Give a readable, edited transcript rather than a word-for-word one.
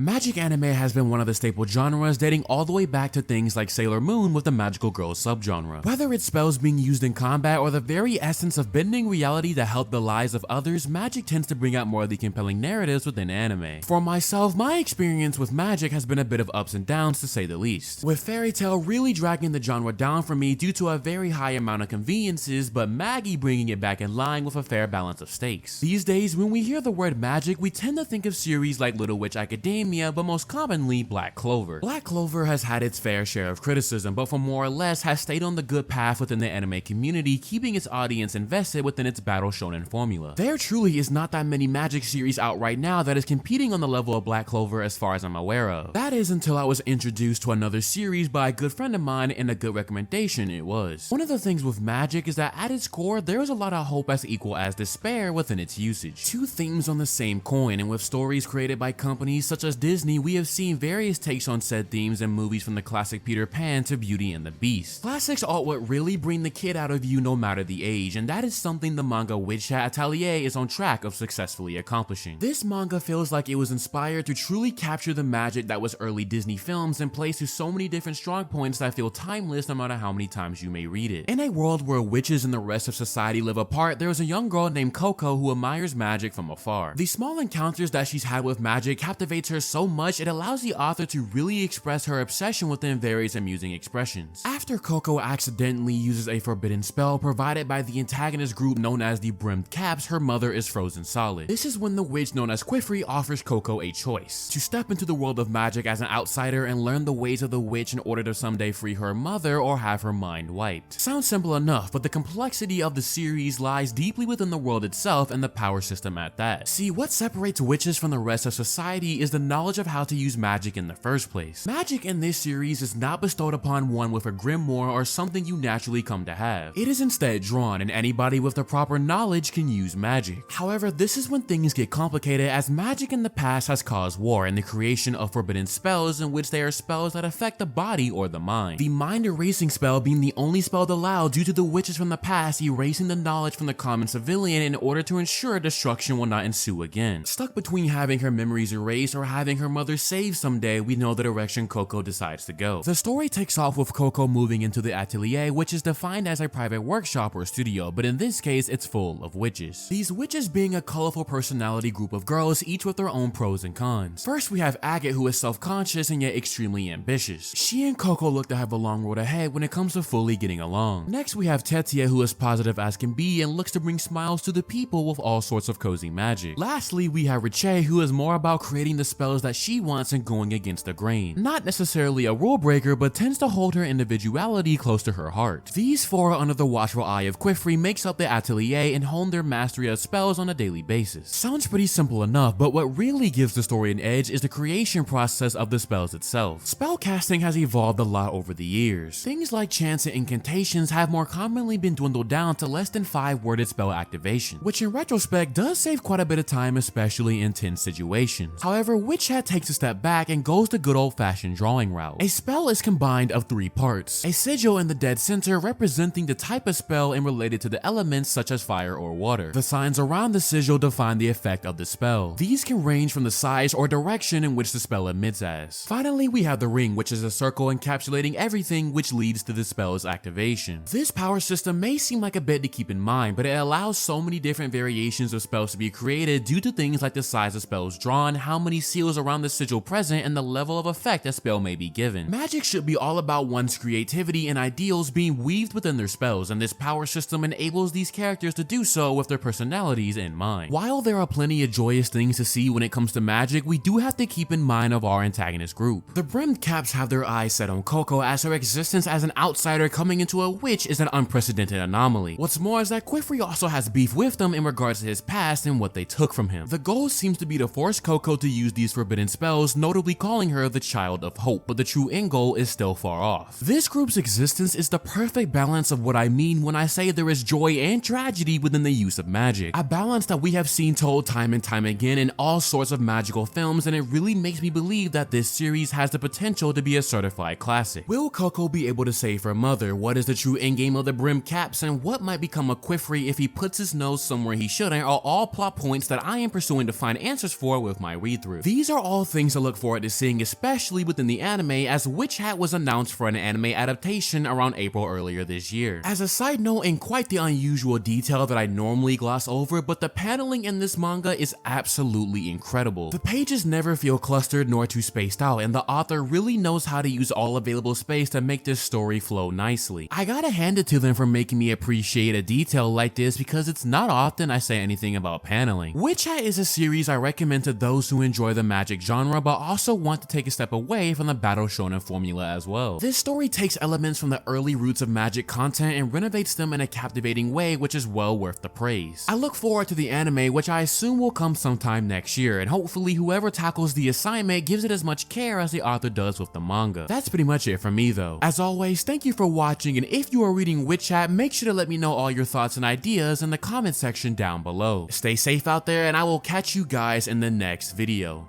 Magic anime has been one of the staple genres dating all the way back to things like Sailor Moon with the magical girl subgenre. Whether it's spells being used in combat or the very essence of bending reality to help the lives of others, magic tends to bring out more of the compelling narratives within anime. For myself, my experience with magic has been a bit of ups and downs to say the least, with Fairy Tail really dragging the genre down for me due to a very high amount of conveniences, but Maggie bringing it back in line with a fair balance of stakes. These days, when we hear the word magic, we tend to think of series like Little Witch Academia, but most commonly Black Clover. Black Clover has had its fair share of criticism, but for more or less has stayed on the good path within the anime community, keeping its audience invested within its battle shonen formula. There truly is not that many magic series out right now that is competing on the level of Black Clover as far as I'm aware of. That is until I was introduced to another series by a good friend of mine, and a good recommendation it was. One of the things with magic is that at its core, there is a lot of hope as equal as despair within its usage. Two themes on the same coin, and with stories created by companies such as Disney, we have seen various takes on said themes in movies from the classic Peter Pan to Beauty and the Beast. Classics are what really bring the kid out of you no matter the age, and that is something the manga Witch Hat Atelier is on track of successfully accomplishing. This manga feels like it was inspired to truly capture the magic that was early Disney films and plays to so many different strong points that feel timeless no matter how many times you may read it. In a world where witches and the rest of society live apart, there is a young girl named Coco who admires magic from afar. The small encounters that she's had with magic captivates her so much it allows the author to really express her obsession within various amusing expressions. After Coco accidentally uses a forbidden spell provided by the antagonist group known as the Brimmed Caps, her mother is frozen solid. This is when the witch known as Quifrey offers Coco a choice: to step into the world of magic as an outsider and learn the ways of the witch in order to someday free her mother, or have her mind wiped. Sounds simple enough, but the complexity of the series lies deeply within the world itself and the power system at that. See, what separates witches from the rest of society is the knowledge of how to use magic in the first place. Magic in this series is not bestowed upon one with a grimoire or something you naturally come to have. It is instead drawn, and anybody with the proper knowledge can use magic. However, this is when things get complicated, as magic in the past has caused war and the creation of forbidden spells, in which they are spells that affect the body or the mind. The mind erasing spell being the only spell allowed due to the witches from the past erasing the knowledge from the common civilian in order to ensure destruction will not ensue again. Stuck between having her memories erased or having her mother saved someday, we know the direction Coco decides to go. The story takes off with Coco moving into the Atelier, which is defined as a private workshop or studio, but in this case it's full of witches. These witches being a colorful personality group of girls, each with their own pros and cons. First we have Agate, who is self-conscious and yet extremely ambitious. She and Coco look to have a long road ahead when it comes to fully getting along. Next we have Tetia, who is positive as can be and looks to bring smiles to the people with all sorts of cozy magic. Lastly we have Riche, who is more about creating the spells that she wants and going against the grain. Not necessarily a rule breaker, but tends to hold her individuality close to her heart. These four, under the watchful eye of Quifrey, makes up the Atelier and hone their mastery of spells on a daily basis. Sounds pretty simple enough, but what really gives the story an edge is the creation process of the spells itself. Spellcasting has evolved a lot over the years. Things like chants and incantations have more commonly been dwindled down to less than 5-worded spell activation, which in retrospect does save quite a bit of time, especially in tense situations. However, Witch Hat takes a step back and goes the good old-fashioned drawing route. A spell is combined of 3 parts: a sigil in the dead center representing the type of spell and related to the elements such as fire or water. The signs around the sigil define the effect of the spell. These can range from the size or direction in which the spell emits as. Finally, we have the ring, which is a circle encapsulating everything, which leads to the spell's activation. This power system may seem like a bit to keep in mind, but it allows so many different variations of spells to be created due to things like the size of spells drawn, how many seals around the sigil present, and the level of effect a spell may be given. Magic should be all about one's creativity and ideals being weaved within their spells, and this power system enables these characters to do so with their personalities in mind. While there are plenty of joyous things to see when it comes to magic, we do have to keep in mind of our antagonist group. The Brimmed Caps have their eyes set on Coco, as her existence as an outsider coming into a witch is an unprecedented anomaly. What's more is that Quifrey also has beef with them in regards to his past and what they took from him. The goal seems to be to force Coco to use these forbidden spells, notably calling her the Child of Hope, but the true end goal is still far off. This group's existence is the perfect balance of what I mean when I say there is joy and tragedy within the use of magic. A balance that we have seen told time and time again in all sorts of magical films, and it really makes me believe that this series has the potential to be a certified classic. Will Coco be able to save her mother? What is the true endgame of the Brimmed Caps, and what might become a Quifrey if he puts his nose somewhere he shouldn't, are all plot points that I am pursuing to find answers for with my read through. These These are all things to look forward to seeing, especially within the anime, as Witch Hat was announced for an anime adaptation around April earlier this year. As a side note, and quite the unusual detail that I normally gloss over, but the paneling in this manga is absolutely incredible. The pages never feel clustered nor too spaced out, and the author really knows how to use all available space to make this story flow nicely. I gotta hand it to them for making me appreciate a detail like this, because it's not often I say anything about paneling. Witch Hat is a series I recommend to those who enjoy the magic genre but also want to take a step away from the battle shonen formula as well. This story takes elements from the early roots of magic content and renovates them in a captivating way, which is well worth the praise. I look forward to the anime, which I assume will come sometime next year, and hopefully whoever tackles the assignment gives it as much care as the author does with the manga. That's pretty much it for me though. As always, thank you for watching, and if you are reading Witch Hat, make sure to let me know all your thoughts and ideas in the comment section down below. Stay safe out there, and I will catch you guys in the next video.